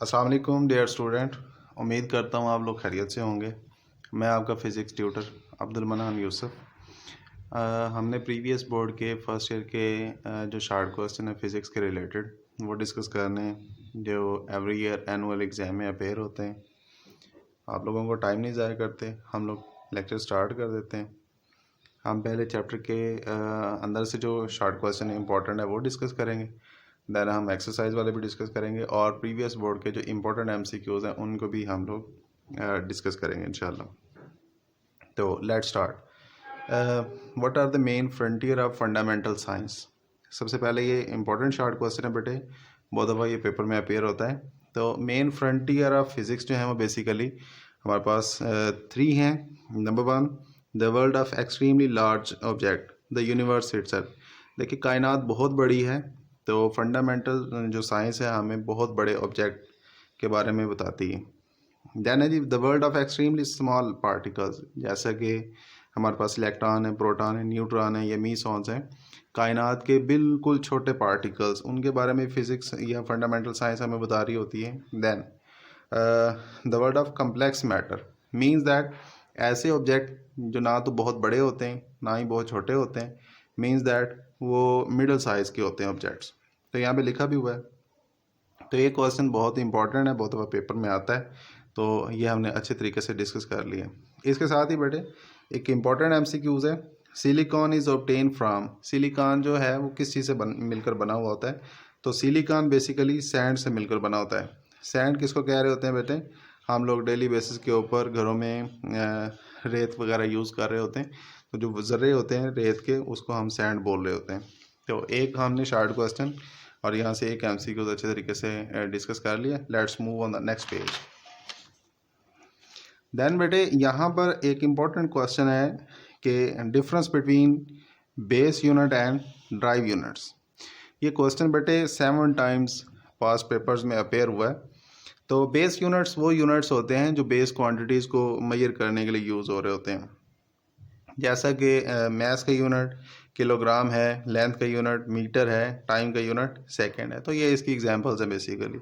अस्सलाम वालेकुम dear student. उम्मीद करता हूँ आप लोग खैरियत से होंगे। मैं आपका फ़िज़िक्स ट्यूटर अब्दुल मनान यूसुफ। हमने प्रीवियस बोर्ड के फर्स्ट ईयर के जो शार्ट क्वेश्चन है फ़िज़िक्स के रिलेटेड वो डिस्कस करने हैं जो एवरी ईयर एनुअल एग्ज़ाम में अपेयर होते हैं। आप लोगों को टाइम नहीं ज़ाया करते, हम लोग लेक्चर स्टार्ट कर देते हैं। हम पहले चैप्टर के अंदर से जो शार्ट क्वेश्चन इंपॉर्टेंट है वो डिस्कस करेंगे, देन हम एक्सरसाइज वाले भी डिस्कस करेंगे और प्रीवियस बोर्ड के जो इम्पोर्टेंट एमसीक्यूज़ हैं उनको भी हम लोग डिस्कस करेंगे इंशाल्लाह। तो let's start. What are the main frontier of fundamental science. सबसे पहले ये इंपॉर्टेंट शार्ट क्वेश्चन है बेटे, बहुत दफ़ा ये पेपर में अपेयर होता है। तो मेन फ्रंटियर ऑफ फिज़िक्स जो है वो बेसिकली हमारे पास 3 हैं। Number 1, the world of extremely large object, the universe itself. देखिए कायनात बहुत बड़ी है, तो फंडामेंटल जो साइंस है हमें बहुत बड़े ऑब्जेक्ट के बारे में बताती है। देन है जी the world of extremely small particles, जैसा कि हमारे पास इलेक्ट्रॉन है, प्रोटॉन है, न्यूट्रॉन है या मीसॉन्स हैं, कायनात के बिल्कुल छोटे पार्टिकल्स, उनके बारे में फिज़िक्स या फंडामेंटल साइंस हमें बता रही होती है। Then the world of complex matter means that ऐसे ऑब्जेक्ट जो ना तो बहुत बड़े होते हैं ना ही बहुत छोटे होते हैं, मीन्स दैट वो मिडल साइज़ के होते हैं ऑब्जेक्ट्स। तो यहाँ पे लिखा भी हुआ है। तो ये क्वेश्चन बहुत इंपॉर्टेंट है, बहुत दफ़ा पेपर में आता है, तो ये हमने अच्छे तरीके से डिस्कस कर लिया। इसके साथ ही बेटे एक इम्पॉर्टेंट एमसीक्यूज़ है, silicon is obtain from. Silicon जो है वो किस चीज़ से मिलकर बना हुआ होता है, तो सिलिकॉन बेसिकली सैंड से मिलकर बना होता है। सैंड किसको कह रहे होते हैं बेटे, हम लोग डेली बेसिस के ऊपर घरों में रेत वगैरह यूज़ कर रहे होते हैं, तो जो ज़र्रे होते हैं रेत के उसको हम सैंड बोल रहे होते हैं। तो एक हमने शार्ट क्वेश्चन और यहाँ से एक एमसीक्यूज़ अच्छे तरीके से डिस्कस कर लिया। Let's move on the next page. Then बेटे यहाँ पर एक इम्पॉर्टेंट क्वेश्चन है कि difference between base unit and drive units. ये क्वेश्चन बेटे 7 टाइम्स पास पेपर्स में अपेयर हुआ है। तो बेस यूनिट्स वो यूनिट्स होते हैं जो बेस क्वांटिटीज़ को मेजर करने के लिए यूज़ हो रहे होते हैं, जैसा कि मैस का यूनिट किलोग्राम है, लेंथ का यूनिट मीटर है, टाइम का यूनिट सेकंड है। तो ये इसकी एग्जांपल्स हैं basically.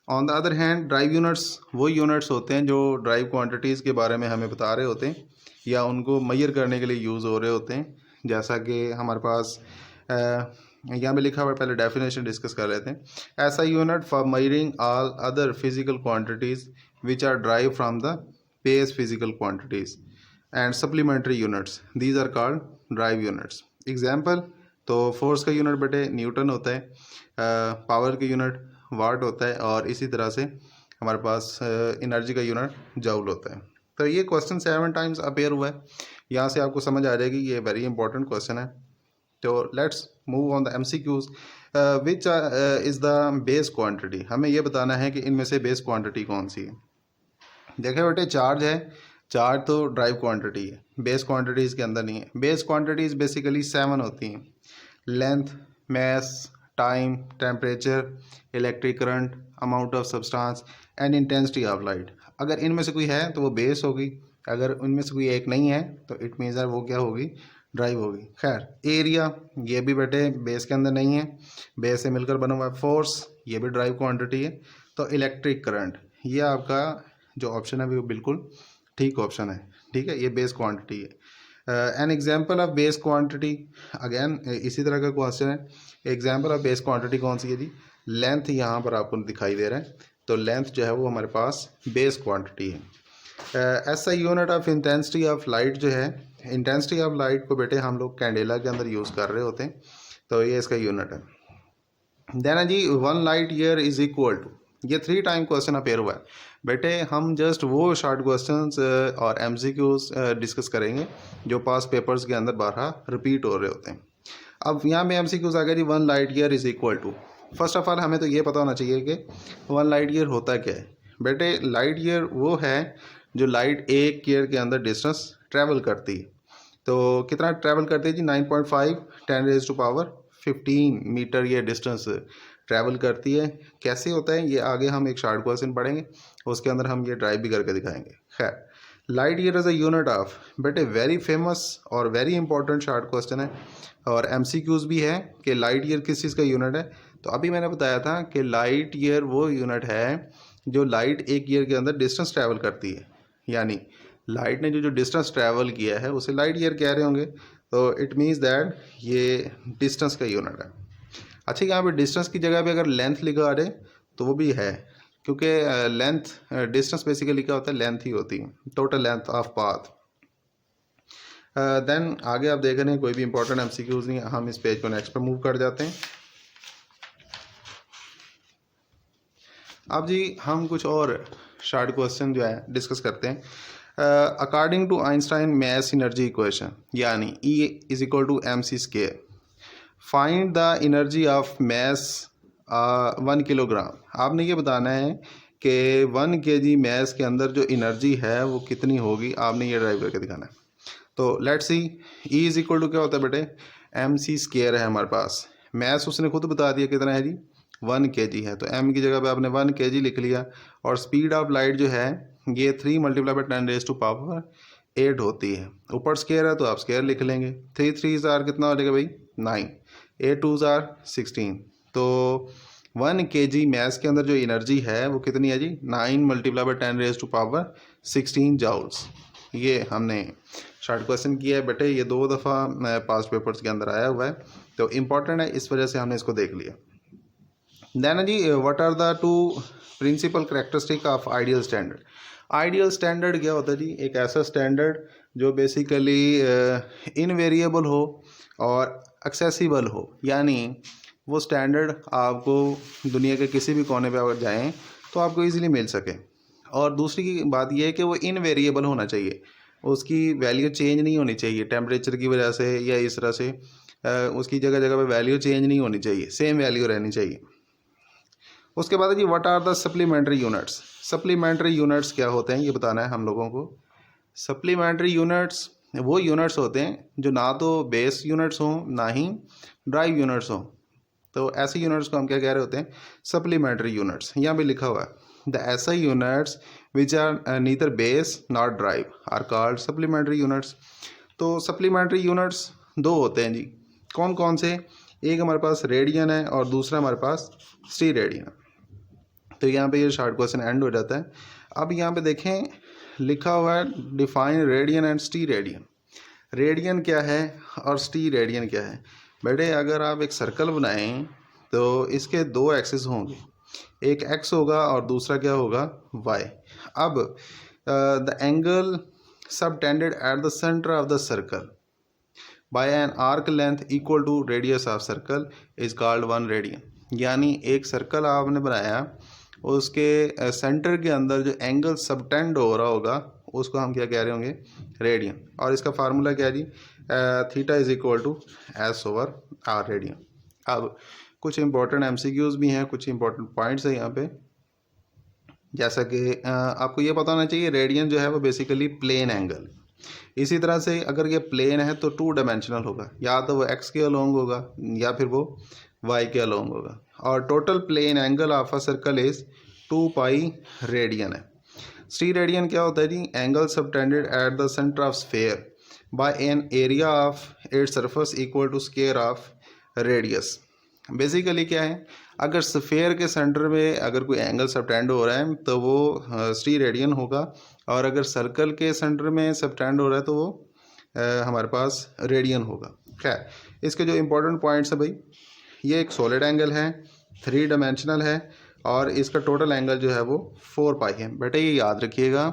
On the other hand drive units वो यूनिट्स होते हैं जो ड्राइव क्वांटिटीज़ के बारे में हमें बता रहे होते हैं या उनको मेजर करने के लिए यूज़ हो रहे होते हैं। जैसा कि हमारे पास यहाँ पे लिखा हुआ है, पहले डेफिनेशन डिस्कस कर लेते हैं। ऐसा unit for measuring all other physical quantities which are drive from the base physical quantities and supplementary units, these are called drive units. Example, तो फोर्स का यूनिट बेटे न्यूटन होता है, पावर का यूनिट वाट होता है और इसी तरह से हमारे पास एनर्जी का यूनिट जूल होता है। तो ये क्वेश्चन 7 टाइम्स अपेयर हुआ है, यहाँ से आपको समझ आ जाएगी ये वेरी इंपॉर्टेंट क्वेश्चन है। तो let's move on the MCQs. Which is the base quantity, हमें ये बताना है कि इनमें से बेस क्वांटिटी कौन सी है। देखिए बेटे चार्ज है, चार्ज तो ड्राइव क्वांटिटी है, बेस क्वांटिटीज़ के अंदर नहीं है। बेस क्वांटिटीज़ बेसिकली 7 होती हैं, length, mass, time, temperature, electric current, amount of substance and intensity of light. अगर इनमें से कोई है तो वो बेस होगी, अगर उनमें से कोई एक नहीं है तो इट मीन्स वो क्या होगी, ड्राइव होगी। खैर एरिया ये भी बेटे बेस के अंदर नहीं है, बेस से मिलकर बना हुआ है। फोर्स ये भी ड्राइव क्वांटिटी है। तो इलेक्ट्रिक करंट ये आपका जो ऑप्शन है वो बिल्कुल ठीक ऑप्शन है, ठीक है, ये बेस क्वांटिटी है। An example of base quantity, again इसी तरह का क्वेश्चन है। एग्जाम्पल ऑफ बेस क्वांटिटी कौन सी है जी, लेंथ यहाँ पर आपको दिखाई दे रहा है, तो लेंथ जो है वो हमारे पास बेस क्वांटिटी है। ऐसा unit of intensity of light जो है, इंटेंसिटी ऑफ लाइट को बेटे हम लोग कैंडेला के अंदर यूज़ कर रहे होते हैं, तो ये इसका यूनिट है। देना जी 1 light year is equal to, ये 3 टाइम क्वेश्चन अपेयर हुआ है बेटे। हम जस्ट वो शार्ट क्वेश्चंस और एमसीक्यूज डिस्कस करेंगे जो पास पेपर्स के अंदर बारहा रिपीट हो रहे होते हैं। अब यहाँ में एमसीक्यूज आ गया जी 1 light year is equal to. First of all हमें तो ये पता होना चाहिए कि 1 लाइट ईयर होता क्या है बेटे। लाइट ईयर वो है जो लाइट एक ईयर के अंदर डिस्टेंस ट्रैवल करती है। तो कितना ट्रैवल करती है जी, 9.5 10⁻15 मीटर ये डिस्टेंस ट्रैवल करती है। कैसे होता है ये आगे हम एक शार्ट क्वेश्चन पढ़ेंगे, उसके अंदर हम ये ड्राइव भी करके दिखाएंगे। खैर light year is a unit of, बेटे वेरी फेमस और वेरी इंपॉर्टेंट शार्ट क्वेश्चन है और एमसीक्यूज भी है कि लाइट ईयर किस चीज़ का यूनिट है, तो अभी मैंने बताया था कि लाइट ईयर वो यूनिट है जो लाइट एक ईयर के अंदर डिस्टेंस ट्रैवल करती है, यानी लाइट ने जो डिस्टेंस ट्रैवल किया है उसे लाइट ईयर कह रहे होंगे। तो इट मीन्स दैट ये डिस्टेंस का यूनिट है। अच्छा, यहाँ पे डिस्टेंस की जगह पे अगर लेंथ लिखा आ जाए तो वो भी है, क्योंकि लेंथ डिस्टेंस बेसिकली क्या होता है, लेंथ ही होती है, total length of path. Then आगे आप देख रहे हैं कोई भी इंपॉर्टेंट एमसीक्यूज नहीं है, हम इस पेज को नेक्स्ट पे मूव कर जाते हैं। अब जी हम कुछ और शॉर्ट क्वेश्चन जो है डिस्कस करते हैं। According to Einstein mass energy equation, यानी E is equal to mc², find the energy of mass 1 kilogram. आपने ये बताना है कि 1 kg मैस के अंदर जो एनर्जी है वो कितनी होगी, आपने ये ड्राइव करके दिखाना है। तो let's see, E is equal to क्या होता है बेटे, mc² है हमारे पास। मैस उसने खुद बता दिया कितना है जी, 1 kg है, तो m की जगह पे आपने 1 kg लिख लिया। और स्पीड ऑफ लाइट जो है ये 3 × 10⁻⁸ होती है। ऊपर स्केयर है तो आप स्केयर लिख लेंगे। 3 3 आर कितना हो जाएगा भाई, 9, 8 2 आर 16। तो 1 kg मैस के अंदर जो एनर्जी है वो कितनी है जी, 9 × 10⁻16 जाउल्स। ये हमने शॉर्ट क्वेश्चन किया है बेटे, ये 2 दफ़ा पास्ट पेपर्स के अंदर आया हुआ है, तो इम्पॉर्टेंट है, इस वजह से हमने इसको देख लिया। देन जी what are the 2 principle characteristic of ideal standard. Ideal standard क्या होता है जी, एक ऐसा स्टैंडर्ड जो बेसिकली इनवेरिएबल हो और एक्सेसिबल हो, यानी वो स्टैंडर्ड आपको दुनिया के किसी भी कोने पे अगर जाएं तो आपको इजीली मिल सके। और दूसरी की बात यह है कि वो इनवेरिएबल होना चाहिए, उसकी वैल्यू चेंज नहीं होनी चाहिए टेम्परेचर की वजह से या इस तरह से, उसकी जगह जगह पे वैल्यू चेंज नहीं होनी चाहिए, सेम वैल्यू रहनी चाहिए। उसके बाद जी what are the supplementary units. Supplementary units क्या होते हैं ये बताना है हम लोगों को। सप्लीमेंट्री यूनिट्स वो यूनिट्स होते हैं जो ना तो बेस यूनिट्स हों ना ही ड्राइव यूनिट्स हों, तो ऐसे यूनिट्स को हम क्या कह रहे होते हैं, सप्लीमेंट्री यूनिट्स। यहाँ पे लिखा हुआ है द ऐसा units which are neither base not drive are called supplementary units. तो सप्लीमेंट्री यूनिट्स 2 होते हैं जी, कौन कौन से, एक हमारे पास रेडियन है और दूसरा हमारे पास स्टी रेडियन है। तो यहाँ पे ये शॉर्ट क्वेश्चन एंड हो जाता है। अब यहाँ पे देखें लिखा हुआ है डिफाइन रेडियन एंड स्टी रेडियन। रेडियन क्या है और स्टी रेडियन क्या है। बेटे अगर आप एक सर्कल बनाएं तो इसके 2 एक्सिस होंगे, एक x होगा और दूसरा क्या होगा, y। अब the angle subtended at the centre of the circle by an arc length equal to radius of circle is called 1 radian. यानी एक सर्कल आपने बनाया, उसके सेंटर के अंदर जो एंगल सबटेंड हो रहा होगा उसको हम क्या कह रहे होंगे, रेडियन। और इसका फार्मूला क्या है जी, theta is equal to s/r radian. अब कुछ इंपॉर्टेंट एमसीक्यूज भी हैं, कुछ इंपॉर्टेंट पॉइंट्स हैं यहाँ पे, जैसा कि आपको ये पता होना चाहिए रेडियन जो है वो बेसिकली प्लेन एंगल। इसी तरह से अगर ये प्लेन है तो 2 डायमेंशनल होगा, या तो वो x के अलोंग होगा या फिर वो y के अलोंग होगा। और total plane angle of a circle is 2 pi radian है। स्टी रेडियन क्या होता है जी, angle subtended at the centre of sphere by an area of its surface equal to square of radius. Basically क्या है, अगर स्फेयर के centre में अगर कोई एंगल सबटेंड हो रहा है तो वो स्टी रेडियन होगा, और अगर सर्कल के सेंटर में सबटेंड हो रहा है तो वो हमारे पास रेडियन होगा। खैर इसके जो इम्पोर्टेंट पॉइंट्स है भाई, ये एक सॉलिड एंगल है, 3 डायमेंशनल है, और इसका टोटल एंगल जो है वो 4 पाई है। बेटा ये याद रखिएगा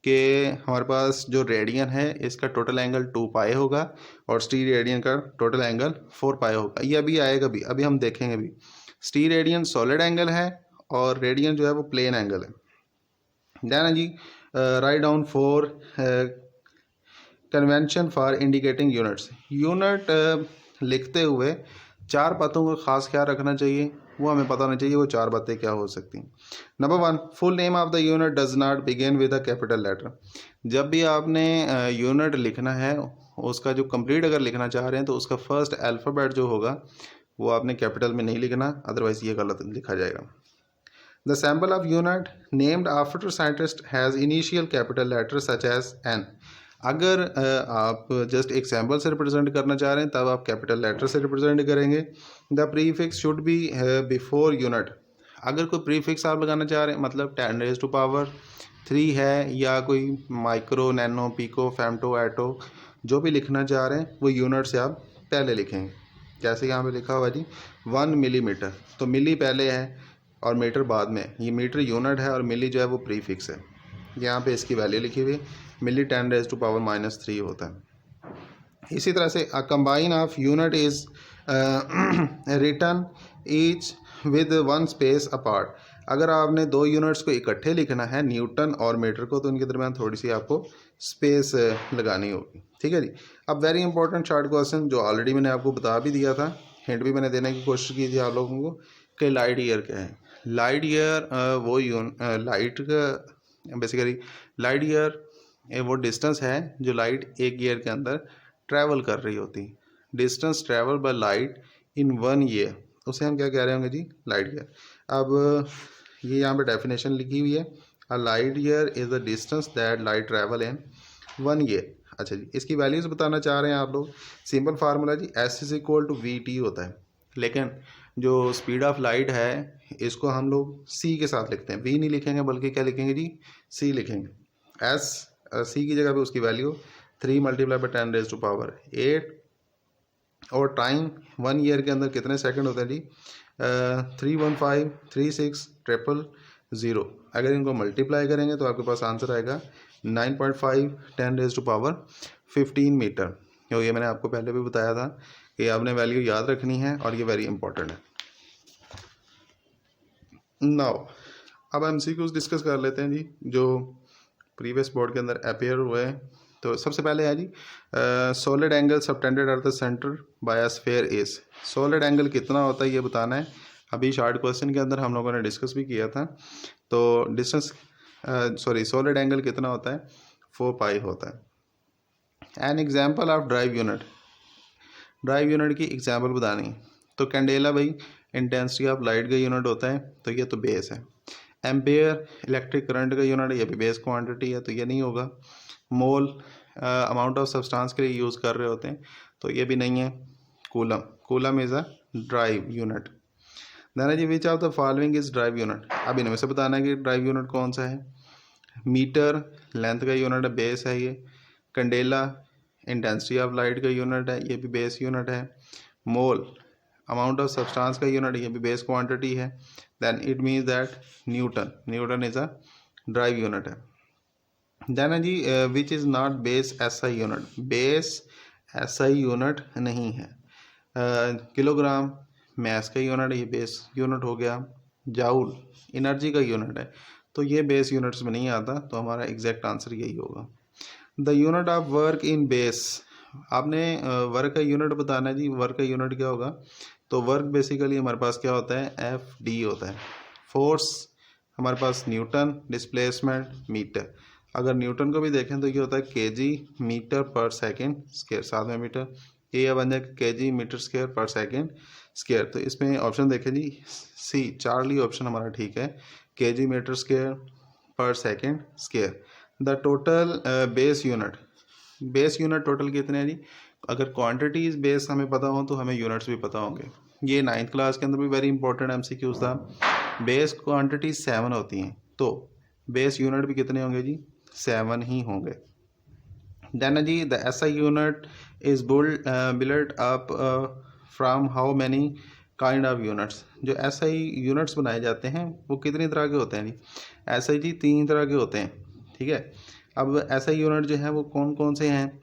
कि हमारे पास जो रेडियन है इसका टोटल एंगल 2 पाई होगा और स्टी रेडियन का टोटल एंगल 4 पाई होगा। ये अभी आएगा भी, अभी हम देखेंगे भी। स्टी रेडियन सॉलिड एंगल है और रेडियन जो है वो प्लेन एंगल है। देन जी write down 4 convention for indicating units. Unit लिखते हुए 4 बातों का खास ख्याल रखना चाहिए, वो हमें पता होना चाहिए वो 4 बातें क्या हो सकती हैं। Number 1, full name of the unit does not begin with a capital letter. जब भी आपने यूनिट लिखना है उसका जो कंप्लीट अगर लिखना चाह रहे हैं तो उसका फर्स्ट अल्फ़ाबेट जो होगा वो आपने कैपिटल में नहीं लिखना, अदरवाइज ये गलत लिखा जाएगा। The sample of unit named after scientist has initial capital letter such as N. अगर आप जस्ट एक सैम्पल से रिप्रेजेंट करना चाह रहे हैं तब आप कैपिटल लेटर से रिप्रेजेंट करेंगे। The prefix should be before unit. अगर कोई प्रीफिक्स आप लगाना चाह रहे हैं मतलब 10⁻³ है या कोई माइक्रो, नैनो, पिको, फेमटो, एटो जो भी लिखना चाह रहे हैं वो यूनिट से आप पहले लिखेंगे। जैसे यहाँ पे लिखा हुआ जी 1 मिलीमीटर, तो मिली पहले है और मीटर बाद में। ये मीटर यूनिट है और मिली जो है वो प्रीफिक्स है। यहाँ पे इसकी वैल्यू लिखी हुई मिली 10⁻³ होता है। इसी तरह से combine of unit is written each with 1 space apart. अगर आपने 2 यूनिट्स को इकट्ठे लिखना है न्यूटन और मीटर को, तो उनके दरमियान थोड़ी सी आपको स्पेस लगानी होगी। ठीक है जी। अब वेरी इंपॉर्टेंट शॉर्ट क्वेश्चन जो ऑलरेडी मैंने आपको बता भी दिया था, हिंट भी मैंने देने की कोशिश की थी आप लोगों को कि लाइट ईयर क्या है। लाइट ईयर वो लाइट का बेसिकली लाइट ईयर वो डिस्टेंस है जो लाइट एक ईयर के अंदर ट्रैवल कर रही होती। Distance travel by light in 1 year, उसे हम क्या कह रहे होंगे जी, लाइट ईयर। अब ये यहाँ पे डेफिनेशन लिखी हुई है, a light year is the distance that light travel in 1 year. अच्छा जी, इसकी वैल्यूज बताना चाह रहे हैं आप लोग। सिंपल फार्मूला जी S=VT होता है, लेकिन जो स्पीड ऑफ लाइट है इसको हम लोग c के साथ लिखते हैं। v नहीं लिखेंगे बल्कि क्या लिखेंगे जी, c लिखेंगे। c की जगह पे उसकी वैल्यू 3 × 10⁸ और टाइम 1 ईयर के अंदर कितने सेकंड होते हैं जी, 3153600। अगर इनको मल्टीप्लाई करेंगे तो आपके पास आंसर आएगा 9.5 10⁻15 मीटर। तो ये मैंने आपको पहले भी बताया था कि आपने वैल्यू याद रखनी है और ये वेरी इंपॉर्टेंट है। नाउ अब MCQs डिस्कस कर लेते हैं जी जो प्रीवियस बोर्ड के अंदर अपेयर हुए हैं। तो सबसे पहले है जी solid angle subtended at the centre by a sphere is. Solid angle कितना होता है ये बताना है। अभी शॉर्ट क्वेश्चन के अंदर हम लोगों ने डिस्कस भी किया था। तो सॉलिड एंगल कितना होता है, 4 पाई होता है। An example of drive unit, drive unit की एग्जाम्पल बतानी है। तो कैंडेला भाई इंटेंसिटी ऑफ लाइट का यूनिट होता है, तो ये तो बेस है। एम्पेयर इलेक्ट्रिक करंट का यूनिट, ये भी बेस क्वांटिटी है, तो ये नहीं होगा। मोल अमाउंट ऑफ सब्सटेंस के लिए यूज़ कर रहे होते हैं, तो ये भी नहीं है। Coulomb, coulomb is a derived unit. देना जी which of the following is derived unit. अब इनमें से बताना है कि ड्राइव यूनिट कौन सा है। मीटर लेंथ का यूनिट है, बेस है ये। कैंडेला इंटेंसिटी ऑफ लाइट का यूनिट है, ये भी बेस यूनिट है। मोल अमाउंट ऑफ सब्सटेंस का यूनिट, ये भी बेस क्वांटिटी है। Then it means that newton is a derived unit है। देन है जी which is not base SI unit, base SI unit नहीं है। किलोग्राम मैस का यूनिट, ये बेस यूनिट हो गया। जाउल एनर्जी का यूनिट है, तो ये बेस यूनिट्स में नहीं आता, तो हमारा एग्जैक्ट आंसर यही होगा। The unit of work in base, आपने वर्क का यूनिट बताना है जी। वर्क का यूनिट क्या होगा, तो वर्क बेसिकली हमारे पास क्या होता है, FD होता है। फोर्स हमारे पास न्यूटन, डिस्प्लेसमेंट मीटर। अगर न्यूटन को भी देखें तो ये होता है kg मीटर पर सेकेंड स्क्वायर, साथ में मीटर, ये बन जाएगा kg मीटर स्क्वायर पर सेकेंड स्क्वायर। तो इसमें ऑप्शन देखें जी C, चार्ली ऑप्शन हमारा ठीक है, kg मीटर स्क्वायर पर second square. The total base unit total कितने हैं जी। अगर क्वांटिटीज बेस हमें पता हो तो हमें यूनिट्स भी पता होंगे। ये 9th क्लास के अंदर भी वेरी इंपॉर्टेंट MCQs था। बेस क्वांटिटी 7 होती हैं, तो बेस यूनिट भी कितने होंगे जी, 7 ही होंगे। देन जी the SI unit is built up from how many kind of units. जो SI यूनिट्स बनाए जाते हैं वो कितनी तरह के होते हैं जी। SI जी 3 तरह के होते हैं, ठीक है। अब SI यूनिट जो है वो कौन कौन से हैं।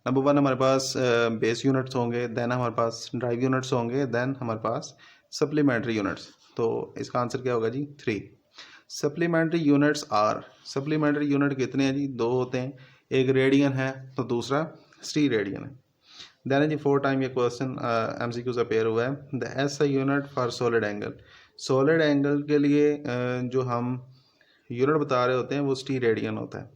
नंबर 1 हमारे पास बेस यूनिट्स होंगे, देन हमारे पास ड्राइव यूनिट्स होंगे, देन हमारे पास सप्लीमेंट्री यूनिट्स। तो इसका आंसर क्या होगा जी, 3। Supplementary units are, supplementary unit कितने हैं जी, 2 होते हैं। एक रेडियन है तो दूसरा स्टी रेडियन है। देन जी 4 टाइम ये क्वेश्चन MCQ से पेयर हुआ है। The SI unit for solid angle, solid angle के लिए जो हम यूनिट बता रहे होते हैं वो स्टी रेडियन होता है।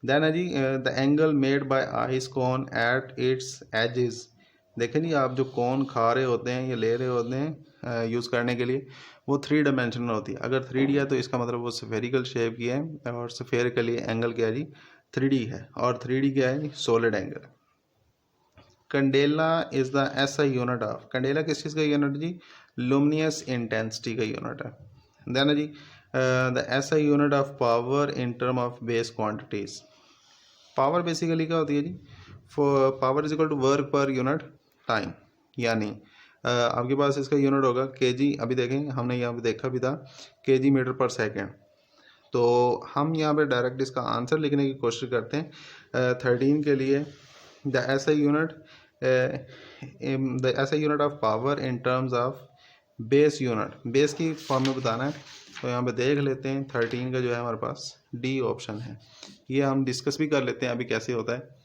देन है जी the angle made by ice cone at its edges. देखें जी आप जो कोन खा रहे होते हैं या ले रहे होते हैं यूज़ करने के लिए, वो 3 डायमेंशनल होती है। अगर 3D है तो इसका मतलब वो स्फेरिकल शेप की है, और स्फेरिकली एंगल क्या है जी, 3D है और 3D क्या है, solid angle. Candela is the SI unit of, candela किस चीज़ का यूनिट जी, लुमिनियस इंटेंसिटी का यूनिट है। देन जी the SI unit of power in term of base quantities. Power basically क्या होती है जी, power is equal to work per unit time, यानी आपके पास इसका यूनिट होगा केजी। अभी देखें हमने यहाँ पे देखा भी था केजी मीटर पर सेकेंड। तो हम यहाँ पे डायरेक्ट इसका आंसर लिखने की कोशिश करते हैं। 13 के लिए the SI unit, the SI unit of power in terms of base unit, base की फॉर्म में बताना है। तो यहाँ पे देख लेते हैं 13 का जो है हमारे पास डी ऑप्शन है। ये हम डिस्कस भी कर लेते हैं अभी कैसे होता है।